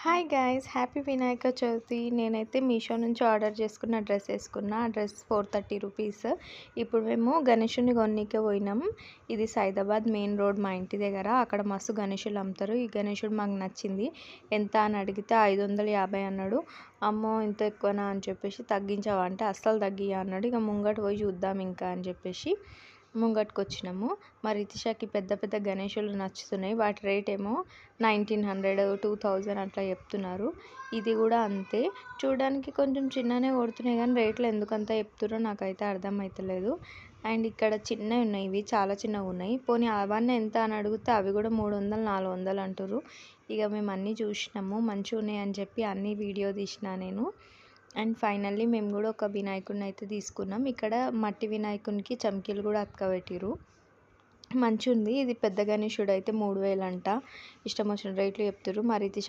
Hi guys, happy Vinayaka Chavithi. నేనైతే మీషో నుంచి order చేసుకున్న డ్రెస్ వేసుకున్నా. ఆ డ్రెస్ 430 రూపీస్. ఇప్పుడు మేము గణేషుని కొన్నికే పోయినాం. ఇది సైదాబాద్ మెయిన్ రోడ్, మా ఇంటి దగ్గర. అక్కడ మస్తు గణేషులు అమ్ముతారు. ఈ గణేషుడు మాకు నచ్చింది. ఎంత అని అడిగితే 550 అన్నాడు. అమ్మో ఇంత ఎక్కువనా అని చెప్పేసి తగ్గించావా అంటే అస్సలు తగ్గియా అన్నాడు. ఇక ముంగట పోయి చూద్దాం ఇంకా అని చెప్పేసి ముంగట్కి వచ్చినాము. మా రితిషాకి పెద్ద పెద్ద గణేషులు నచ్చుతున్నాయి. వాటి రేట్ ఏమో 1900, 2000 అట్లా చెప్తున్నారు. ఇది కూడా అంతే. చూడడానికి కొంచెం చిన్ననే కొడుతున్నాయి కానీ రేట్లు ఎందుకంత చెప్తున్నారో నాకైతే అర్థమవుతలేదు. అండ్ ఇక్కడ చిన్నవి ఉన్నాయి, ఇవి చాలా చిన్నవి ఉన్నాయి. పోనీ అవన్నీ ఎంత అని అడిగితే అవి కూడా 300, 400 అంటారు. ఇక మేము అన్నీ చూసినాము, మంచిగా ఉన్నాయి అని చెప్పి అన్నీ వీడియో తీసిన నేను. అండ్ ఫైనల్లీ మేము కూడా ఒక వినాయకుడిని అయితే తీసుకున్నాం. ఇక్కడ మట్టి వినాయకునికి చమ్కీలు కూడా అతకబెట్టిరు. మంచిగా ఉంది. ఇది పెద్ద గణేశుడు అయితే 3000 అంట. ఇష్టం వచ్చిన రేట్లు చెప్తారు. మా రితిష